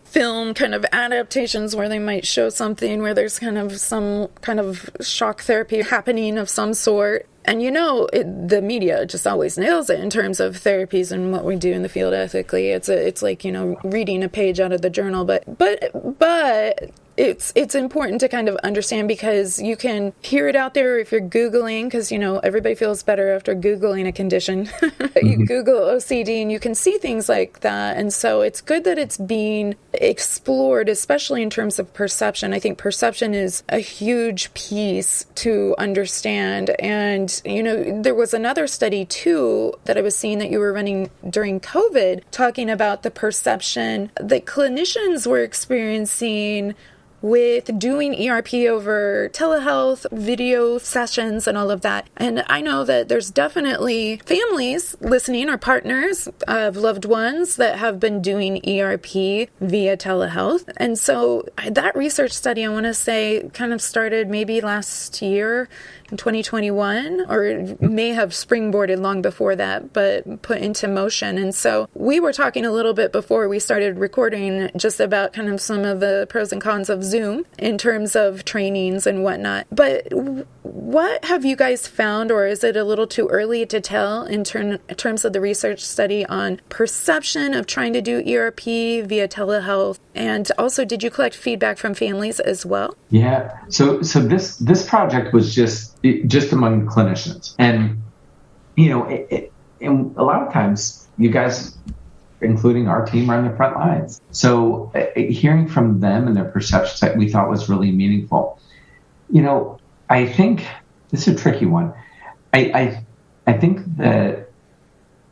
film kind of adaptations where they might show something where there's kind of some kind of shock therapy happening of some sort. And the media just always nails it in terms of therapies and what we do in the field ethically. It's like, reading a page out of the journal, but it's important to kind of understand, because you can hear it out there if you're Googling, because, everybody feels better after Googling a condition. You Google OCD and you can see things like that. And so it's good that it's being explored, especially in terms of perception. I think perception is a huge piece to understand. And, there was another study too that I was seeing that you were running during COVID, talking about the perception that clinicians were experiencing with doing ERP over telehealth, video sessions, and all of that. And I know that there's definitely families listening, or partners of loved ones that have been doing ERP via telehealth. And so that research study, I want to say, kind of started maybe last year in 2021, or it may have springboarded long before that, but put into motion. And so we were talking a little bit before we started recording just about kind of some of the pros and cons of Zoom in terms of trainings and whatnot. But what have you guys found, or is it a little too early to tell in terms of the research study on perception of trying to do ERP via telehealth? And also, did you collect feedback from families as well? Yeah. So this project was just among clinicians, and and a lot of times you guys, including our team, are on the front lines. So hearing from them and their perceptions, that we thought was really meaningful. I think this is a tricky one. I think that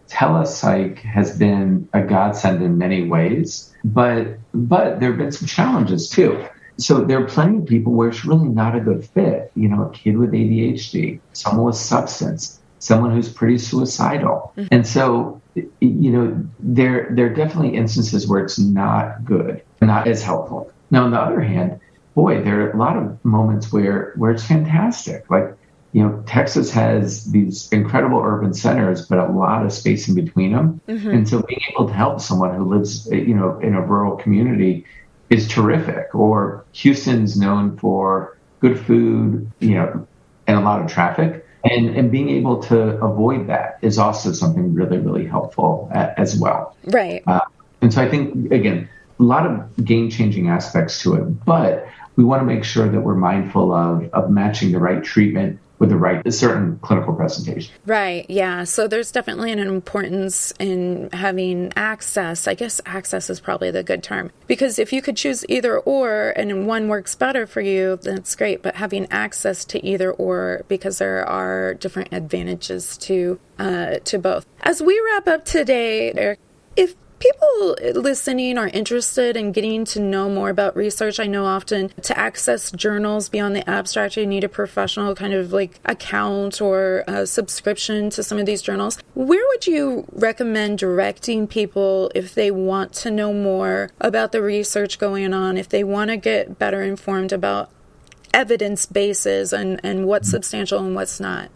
telepsych has been a godsend in many ways, but there have been some challenges too. So there are plenty of people where it's really not a good fit. A kid with ADHD, someone with substance, someone who's pretty suicidal. And so, there are definitely instances where it's not good, not as helpful. Now, on the other hand, boy, there are a lot of moments where it's fantastic. Like, Texas has these incredible urban centers, but a lot of space in between them. And so being able to help someone who lives, in a rural community is terrific. Or Houston's known for good food, and a lot of traffic. And being able to avoid that is also something really, really helpful as well. Right. And so I think, again, a lot of game-changing aspects to it, but we want to make sure that we're mindful of matching the right treatment with the right certain clinical presentation. Right. Yeah. So there's definitely an importance in having access. I guess access is probably the good term, because if you could choose either or and one works better for you, that's great. But having access to either or, because there are different advantages to both. As we wrap up today, Eric, if people listening are interested in getting to know more about research, I know often to access journals beyond the abstract, you need a professional kind of like account or a subscription to some of these journals. Where would you recommend directing people if they want to know more about the research going on, if they want to get better informed about evidence bases and what's substantial and what's not?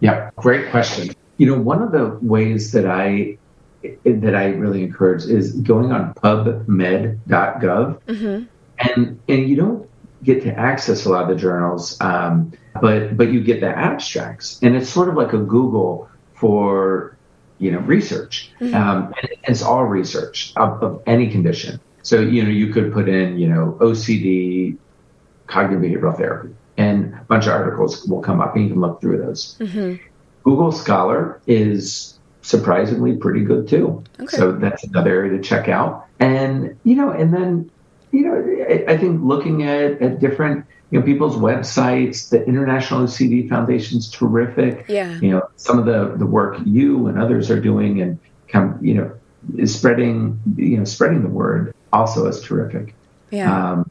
Yeah, great question. One of the ways that I really encourage is going on pubmed.gov. Mm-hmm. And you don't get to access a lot of the journals, but you get the abstracts. And it's sort of like a Google for, research. Mm-hmm. And it's all research of any condition. So, you could put in, OCD, cognitive behavioral therapy, and a bunch of articles will come up and you can look through those. Mm-hmm. Google Scholar is surprisingly pretty good too. Okay. So that's another area to check out. And, I think looking at different, people's websites, the International OCD Foundation's terrific. Yeah. Some of the work you and others are doing and is spreading the word also is terrific. Yeah.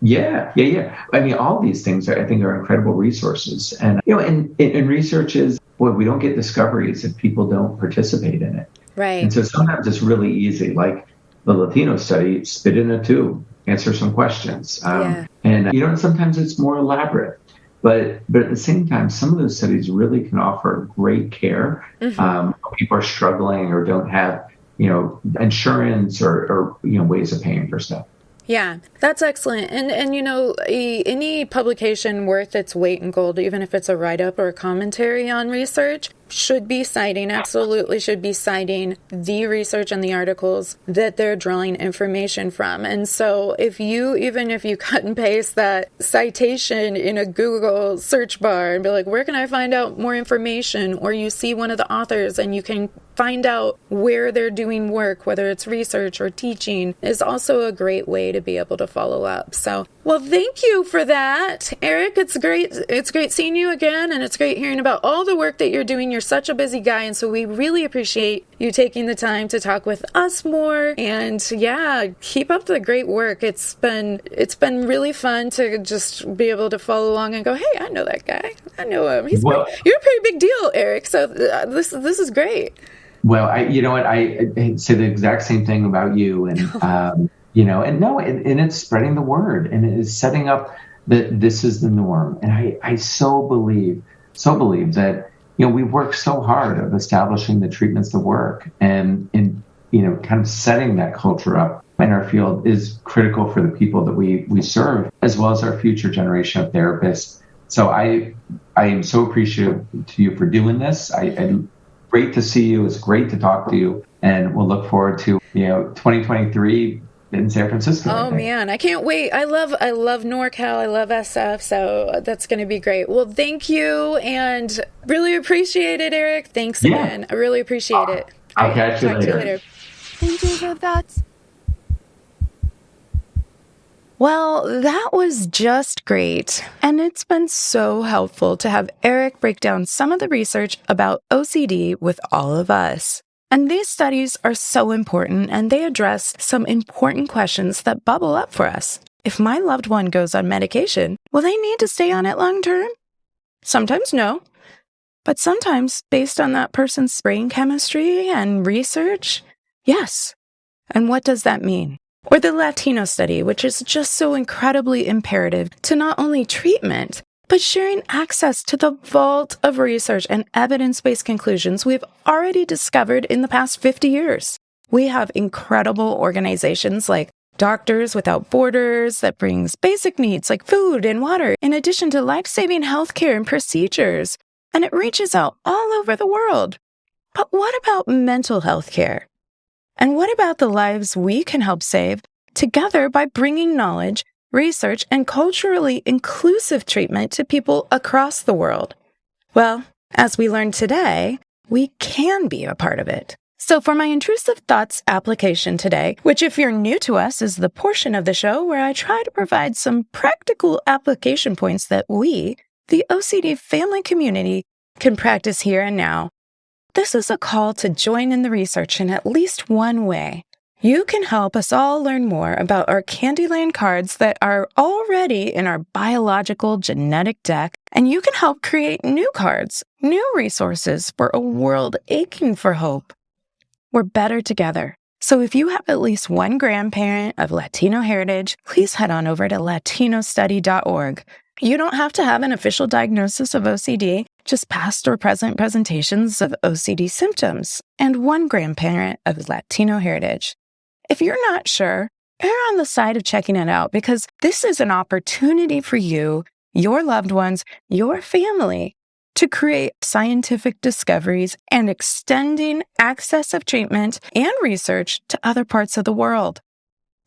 Yeah. I mean, all these things I think are incredible resources. And, and research is, we don't get discoveries if people don't participate in it. Right. And so sometimes it's really easy, like the Latino study, spit in a tube, answer some questions. And, sometimes it's more elaborate. But at the same time, some of those studies really can offer great care. Mm-hmm. People are struggling or don't have, insurance or ways of paying for stuff. Yeah, that's excellent. And any publication worth its weight in gold, even if it's a write-up or a commentary on research, absolutely should be citing the research and the articles that they're drawing information from. And so even if you cut and paste that citation in a Google search bar and be like, where can I find out more information? Or you see one of the authors and you can find out where they're doing work, whether it's research or teaching, is also a great way to be able to follow up. So, well, thank you for that, Eric. It's great seeing you again, and it's great hearing about all the work that you're doing. You're such a busy guy, and so we really appreciate you taking the time to talk with us more. And yeah, keep up the great work. It's been really fun to just be able to follow along and go, hey, I know that guy. I know him. You're a pretty big deal, Eric. So this is great. Well, I say the exact same thing about you, and and it's spreading the word, and it is setting up that this is the norm. And I so believe that we work so hard of establishing the treatments that work, and kind of setting that culture up in our field is critical for the people that we serve, as well as our future generation of therapists. So I am so appreciative to you for doing this. Great to see you. It's great to talk to you. And we'll look forward to, 2023 in San Francisco. Oh, man. I can't wait. I love NorCal. I love SF. So that's going to be great. Well, thank you. And really appreciate it, Eric. Thanks again. I really appreciate it. I'll catch you later. Thank you for that. Well, that was just great. And it's been so helpful to have Eric break down some of the research about OCD with all of us. And these studies are so important, and they address some important questions that bubble up for us. If my loved one goes on medication, will they need to stay on it long term? Sometimes no. But sometimes, based on that person's brain chemistry and research, yes. And what does that mean? Or the Latino study, which is just so incredibly imperative to not only treatment, but sharing access to the vault of research and evidence-based conclusions we've already discovered in the past 50 years. We have incredible organizations like Doctors Without Borders that brings basic needs like food and water, in addition to life-saving healthcare and procedures. And it reaches out all over the world. But what about mental health care? And what about the lives we can help save together by bringing knowledge research, and culturally inclusive treatment to people across the world. Well, as we learned today, we can be a part of it. So for my intrusive thoughts application today, which if you're new to us is the portion of the show where I try to provide some practical application points that we, the OCD family community, can practice here and now. This is a call to join in the research in at least one way. You can help us all learn more about our Candyland cards that are already in our biological genetic deck, and you can help create new cards, new resources for a world aching for hope. We're better together. So if you have at least one grandparent of Latino heritage, please head on over to latinostudy.org. You don't have to have an official diagnosis of OCD, just past or present presentations of OCD symptoms, and one grandparent of Latino heritage. If you're not sure, err on the side of checking it out because this is an opportunity for you, your loved ones, your family to create scientific discoveries and extending access of treatment and research to other parts of the world.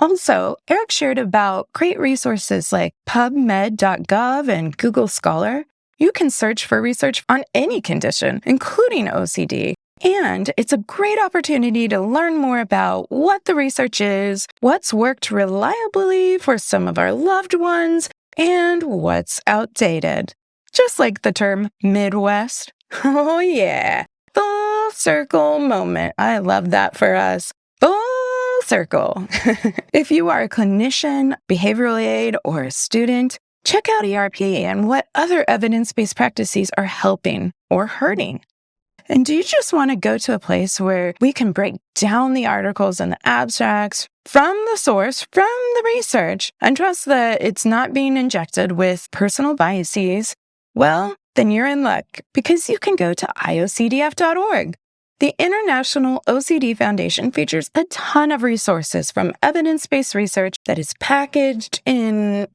Also, Eric shared about great resources like PubMed.gov and Google Scholar. You can search for research on any condition, including OCD. And it's a great opportunity to learn more about what the research is, what's worked reliably for some of our loved ones, and what's outdated. Just like the term Midwest. Oh yeah, full circle moment. I love that for us. Full circle. If you are a clinician, behavioral aid, or a student, check out ERP and what other evidence-based practices are helping or hurting. And do you just want to go to a place where we can break down the articles and the abstracts from the source, from the research, and trust that it's not being injected with personal biases? Well, then you're in luck because you can go to iocdf.org. The International OCD Foundation features a ton of resources from evidence-based research that is packaged in,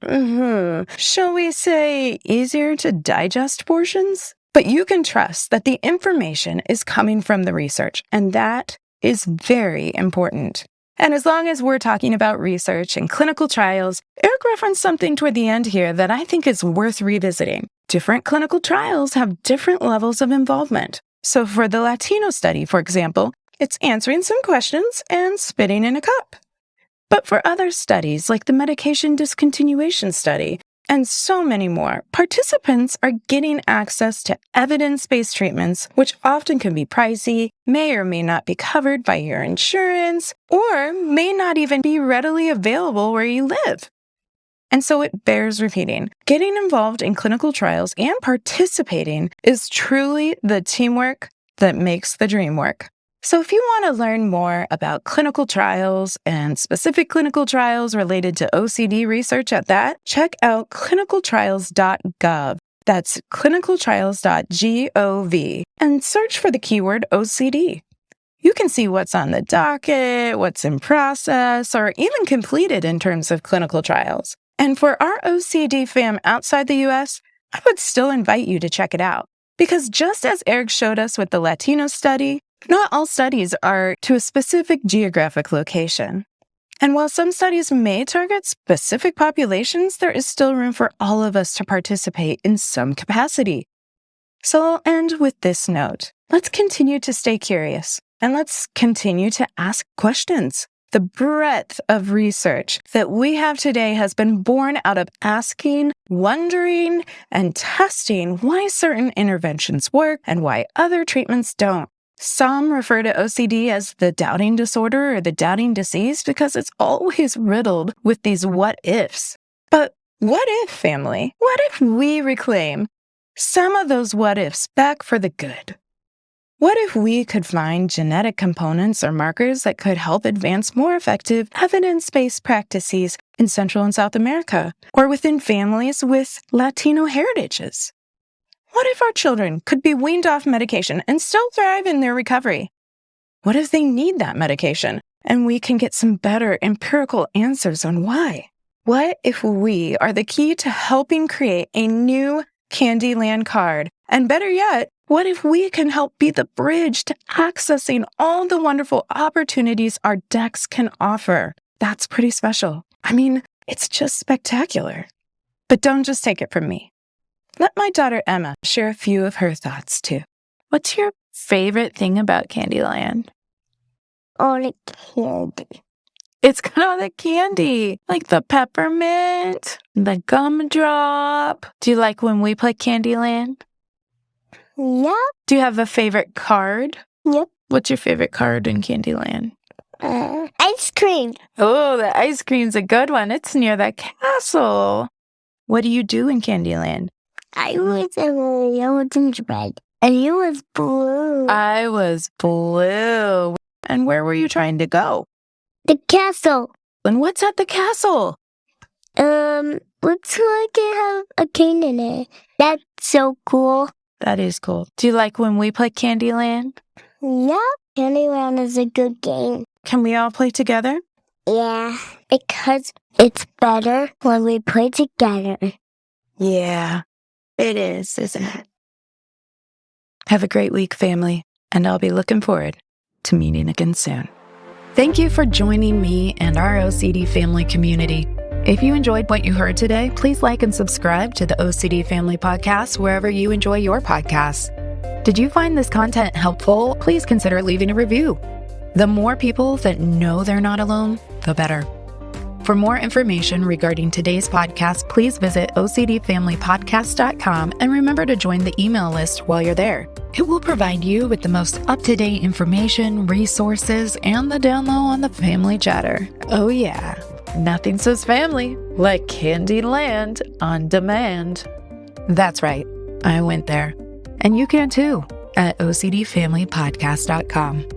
shall we say, easier to digest portions? But you can trust that the information is coming from the research, and that is very important. And as long as we're talking about research and clinical trials, Eric referenced something toward the end here that I think is worth revisiting. Different clinical trials have different levels of involvement. So for the Latino study, for example, it's answering some questions and spitting in a cup. But for other studies, like the medication discontinuation study, and so many more, participants are getting access to evidence-based treatments, which often can be pricey, may or may not be covered by your insurance, or may not even be readily available where you live. And so it bears repeating. Getting involved in clinical trials and participating is truly the teamwork that makes the dream work. So if you want to learn more about clinical trials and specific clinical trials related to OCD research at that, check out clinicaltrials.gov. That's clinicaltrials.gov and search for the keyword OCD. You can see what's on the docket, what's in process, or even completed in terms of clinical trials. And for our OCD fam outside the US, I would still invite you to check it out. Because just as Eric showed us with the Latino study, not all studies are to a specific geographic location. And while some studies may target specific populations, there is still room for all of us to participate in some capacity. So I'll end with this note. Let's continue to stay curious, and let's continue to ask questions. The breadth of research that we have today has been born out of asking, wondering, and testing why certain interventions work and why other treatments don't. Some refer to OCD as the doubting disorder or the doubting disease because it's always riddled with these what-ifs. But what if, family? What if we reclaim some of those what-ifs back for the good? What if we could find genetic components or markers that could help advance more effective evidence-based practices in Central and South America or within families with Latino heritages? What if our children could be weaned off medication and still thrive in their recovery? What if they need that medication and we can get some better empirical answers on why? What if we are the key to helping create a new Candyland card? And better yet, what if we can help be the bridge to accessing all the wonderful opportunities our decks can offer? That's pretty special. I mean, It's just spectacular. But don't just take it from me. Let my daughter Emma share a few of her thoughts, too. What's your favorite thing about Candyland? All the candy. It's got all the candy, like the peppermint, the gumdrop. Do you like when we play Candyland? Yep. Do you have a favorite card? Yep. What's your favorite card in Candyland? Ice cream. Oh, the ice cream's a good one. It's near the castle. What do you do in Candyland? I was a yellow gingerbread, and you was blue. I was blue. And where were you trying to go? The castle. And what's at the castle? Looks like it have a cane in it. That's so cool. That is cool. Do you like when we play Candyland? Yep. Candyland is a good game. Can we all play together? Yeah, because it's better when we play together. Yeah, it is, isn't it? Have a great week, family, and I'll be looking forward to meeting again soon. Thank you for joining me and our OCD family community. If you enjoyed what you heard today, please like and subscribe to the OCD Family Podcast wherever you enjoy your podcasts. Did you find this content helpful? Please consider leaving a review. The more people that know they're not alone, the better. For more information regarding today's podcast, please visit OCDFamilyPodcast.com and remember to join the email list while you're there. It will provide you with the most up-to-date information, resources, and the down low on the family chatter. Oh yeah, nothing says family like Candyland on demand. That's right, I went there. And you can too at OCDFamilyPodcast.com.